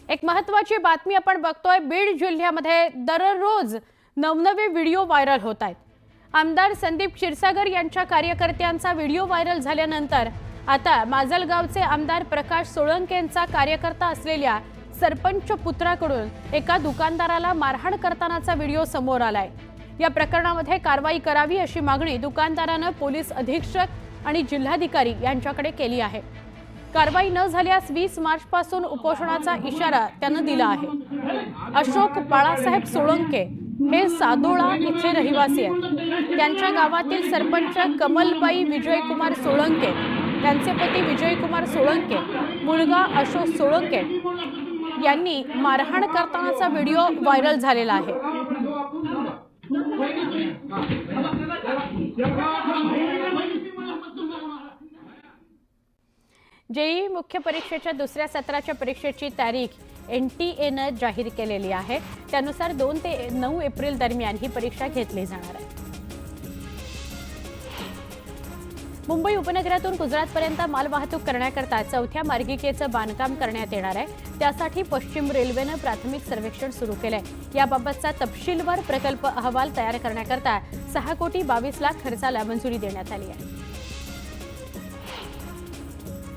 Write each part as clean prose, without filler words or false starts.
एक महत्त्वाची बातमी आपण बघतोय। बीड जिल्ह्यामध्ये दररोज नवनवे व्हिडिओ व्हायरल होत आहेत। आमदार संदीप क्षीरसागर यांच्या कार्यकर्त्यांचा व्हिडिओ व्हायरल झाल्यानंतर आता माजलगावचे आमदार प्रकाश सोळंकेंचा कार्यकर्ता असलेल्या सरपंच पुत्राकडून एका दुकानदाराला मारहाण करतानाचा व्हिडिओ समोर आलाय। या प्रकरणामध्ये कारवाई करावी अशी मागणी दुकानदाराने पोलीस अधीक्षक आणि जिल्हाधिकारी यांच्याकडे केली आहे। कारवाई न झाल्यास 20 मार्च पासून उपोषणाचा इशारा त्याने दिला आहे। अशोक बाळासाहेब सोळंके हे सादोळा इथले रहिवासी आहेत। त्यांच्या गावातील सरपंच कमलबाई विजयकुमार सोळंके, त्यांचे पती विजयकुमार सोळंके, मुलगा अशोक सोळंके यांनी मारहाण करतानाचा व्हिडिओ व्हायरल झालेला आहे। जेईई मुख्य परीक्षेच्या दुसऱ्या सत्राच्या परीक्षेची तारीख NTA ने जाहीर केलेली आहे। त्यानुसार 2 ते 9 एप्रिल दरम्यान ही परीक्षा घेतली जाणार आहे। मुंबई उपनगरातून गुजरातपर्यंत मालवाहतूक करण्याकरता चौथ्या मार्गिकेचं बांधकाम करण्यात येणार आहे। त्यासाठी पश्चिम रेल्वेने प्राथमिक सर्वेक्षण सुरू केलंय। याबाबतचा तपशीलवार प्रकल्प अहवाल तयार करण्याकरता 6 कोटी 22 लाख खर्चाला मंजुरी देण्यात आली आहे।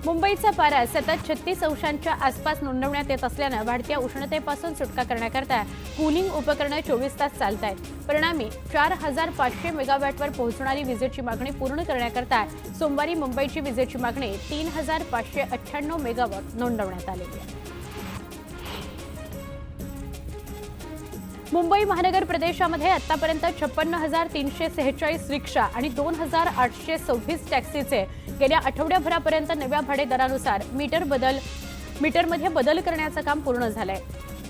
मुंबईचा पारा सतत 36 अंशांच्या आसपास नोंदवण्यात येत असल्याने वाढत्या उष्णतेपासून सुटका करण्याकरता कूलिंग उपकरणे 24 तास चालत आहेत। परिणामी 4500 मेगावॅटवर पोहोचणारी विजेची मागणी पूर्ण करण्याकरता सोमवारी मुंबईची विजेची मागणी 3598 मेगावॅट नोंदवण्यात आलेली आहे। मुंबई महानगर प्रदेशामध्ये आतापर्यंत 56,346 रिक्षा आणि 2,826 टॅक्सीचे गेल्या आठवड्याभरापर्यंत नव्या भाडे दरानुसार मीटरमध्ये बदल करण्याचं काम पूर्ण झालंय।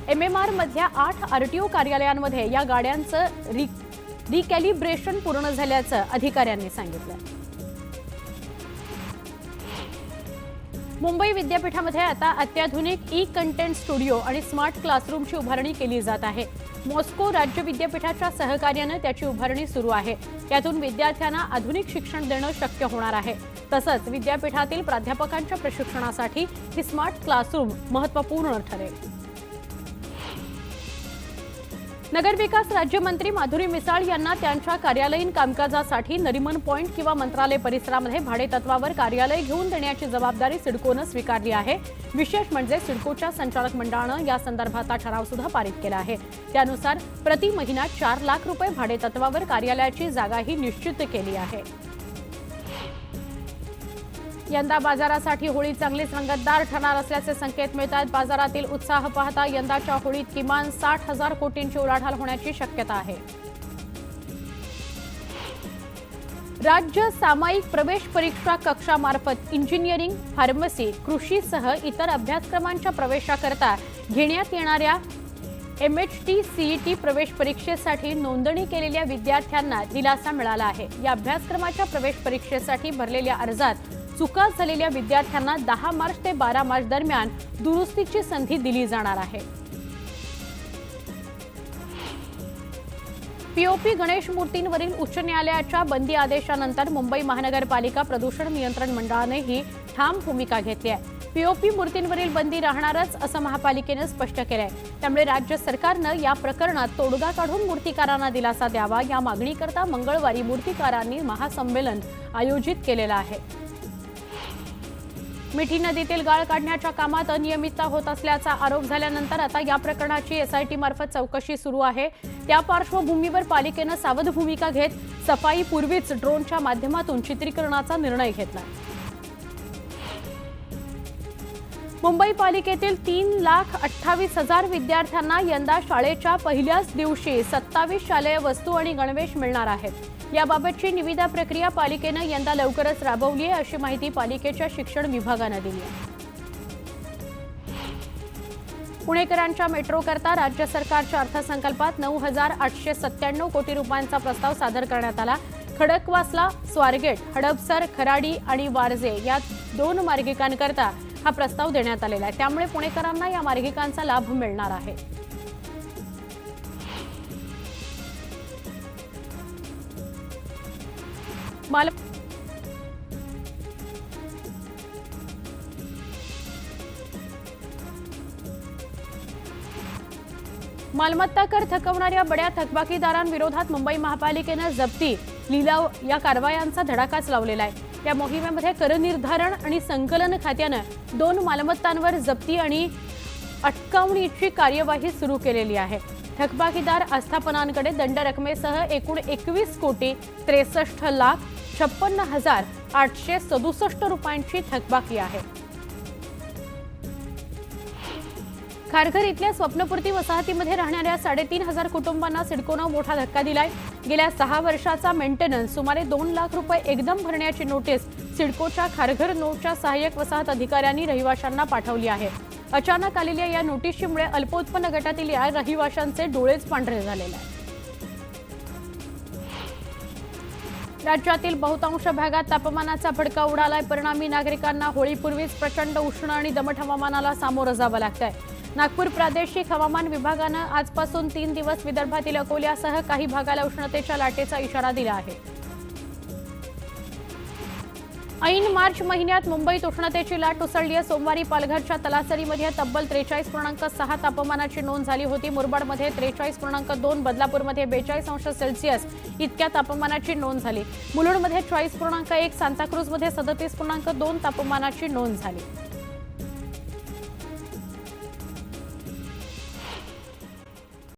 MMR मधल्या 8 RTO कार्यालयांमध्ये या गाड्यांचं रिकॅलिब्रेशन पूर्ण झाल्याचं अधिकाऱ्यांनी सांगितलं। मुंबई विद्यापीठामध्ये आता अत्याधुनिक कंटेंट स्टुडिओ आणि स्मार्ट क्लासरूमची उभारणी केली जात आहे। मॉस्को राज्य विद्यापीठाच्या सहकार्याने त्याची उभारणी सुरू आहे। यातून विद्यार्थ्यांना आधुनिक शिक्षण देणं शक्य होणार आहे। तसंच विद्यापीठातील प्राध्यापकांच्या प्रशिक्षणासाठी ही स्मार्ट क्लासरूम महत्त्वपूर्ण ठरेल। नगरविकास राज्यमंत्री माधुरी मिसाळ यांना त्यांच्या कार्यालयीन कामकाजासाठी नरिमन पॉइंट किंवा मंत्रालय परिसरामध्ये भाडेतत्वावर कार्यालय घेऊन देण्याची जबाबदारी सिडकोने स्वीकारली आहे। विशेष म्हणजे सिडकोच्या संचालक मंडळाने या संदर्भातला ठराव सुद्धा पारित केला आहे। त्यानुसार प्रति महिना 4 लाख रुपये भाडेतत्वावर कार्यालयाची जागाही निश्चित केली आहे। यंदा बाजारासाठी होळी चांगलीच रंगतदार ठरणार असल्याचे संकेत मिळतात। बाजारातील उत्साह पाहता यंदाच्या होळीत किमान 60,000 कोटींची उलाढाल होण्याची शक्यता आहे। राज्य सामायिक प्रवेश परीक्षा कक्षामार्फत इंजिनिअरिंग, फार्मसी, कृषीसह इतर अभ्यासक्रमांच्या प्रवेशाकरता घेण्यात येणाऱ्या MHT CET प्रवेश परीक्षेसाठी नोंदणी केलेल्या विद्यार्थ्यांना दिलासा मिळाला आहे। या अभ्यासक्रमाच्या प्रवेश परीक्षेसाठी भरलेल्या अर्जात चुका झालेल्या विद्यार्थ्यांना 10 मार्च ते 12 मार्च दरम्यान दुरुस्तीची संधी दिली जाणार आहे। POP गणेश मूर्तींवरील उच्च न्यायालयाच्या बंदी आदेशानंतर मुंबई महानगरपालिका प्रदूषण नियंत्रण मंडळाने ही ठाम भूमिका घेतली आहे। POP मूर्तींवरील बंदी राहणारच असं महापालिकेने स्पष्ट केलंय। त्यामुळे राज्य सरकारने या प्रकरणात तोडगा काढून मूर्तिकारांना दिलासा द्यावा या मागणीकरता मंगळवारी मूर्तिकारांनी महासंमेलन आयोजित केलेलं आहे। मिठी नदीतील गाळ काढण्याच्या कामात अनियमितता होत असल्याचा आरोप झाल्यानंतर आता या प्रकरणाची SIT मार्फत चौकशी सुरू आहे। त्या पार्श्वभूमीवर पालिकेने सावध भूमिका घेत सफाई पूर्वीच ड्रोनच्या माध्यमातून चित्रीकरणाचा निर्णय घेतला। मुंबई पालिकेतील 3,28,000 विद्यार्थ्यांना यंदा शाळेच्या पहिल्याच दिवशी 27 शालेय वस्तू आणि गणवेश मिळणार आहेत। याबाबतची निविदा प्रक्रिया पालिकेने यंदा लवकरच राबवली आहे अशी माहिती पालिकेच्या शिक्षण विभागाने दिली आहे। पुणेकरांच्या मेट्रोकरता राज्य सरकारच्या अर्थसंकल्पात 9,897 कोटी रुपयांचा प्रस्ताव सादर करण्यात आला। खडकवासला, स्वारगेट, हडपसर, खराडी आणि वारजे या 2 मार्गिकांकरता हा प्रस्ताव देण्यात आलेला आहे। त्यामुळे पुणेकरांना या मार्गिकांचा लाभ मिळणार आहे। मालमत्ता कर थकवणाऱ्या बड्या थकबाकीदारांविरोधात मुंबई महापालिकेनं जप्ती लिलाव या कारवायांचा धडाकाच लावलेला आहे। या मोहिमेमध्ये कर निर्धारण आणि संकलन खात्यानं 2 मालमत्तांवर जप्ती आणि अटकावणीची कार्यवाही सुरू केलेली आहे। थकबाकीदार आस्थापनांकडे दंड रकमेसह एकूण 21,63,56,867 रुपयांची थकबाकी आहे। खारघर इथल्या स्वप्नपूर्ती वसाहतीमध्ये राहणाऱ्या 3,500 कुटुंबांना सिडकोनं मोठा धक्का दिलाय। गेल्या 6 वर्षाचा मेंटेनन्स सुमारे 2 लाख रुपये एकदम भरण्याची नोटीस सिडकोच्या खारघर नोटच्या सहाय्यक वसाहत अधिकाऱ्यांनी रहिवाशांना पाठवली आहे। अचानक आलेल्या या नोटीसमुळे अल्पोत्पन्न गटातील या रहिवाशांचे डोळेच पांढरे झालेले आहेत। राज्यातील बहुतांश भागात तापमानाचा फटका उडालाय। परिणामी नागरिकांना होळीपूर्वीच प्रचंड उष्ण आणि दमट हवामानाला सामोरं जावं लागतंय। नागपूर प्रादेशिक हवामान विभागानं आजपासून 3 दिवस विदर्भातील अकोल्यासह काही भागाला उष्णतेच्या लाटेचा इशारा दिला आहे। ऐन मार्च महिन्यात मुंबईत उष्णतेची लाट उसळली आहे। सोमवारी पालघरच्या तलासरीमध्ये तब्बल 43.6 तापमानाची नोंद झाली होती। मुरबाडमध्ये 43.2, बदलापूरमध्ये 42 अंश सेल्सिअस इतक्या तापमानाची नोंद झाली। मुलुंडमध्ये 40.1, सांताक्रूजमध्ये 37.2 तापमानाची नोंद झाली।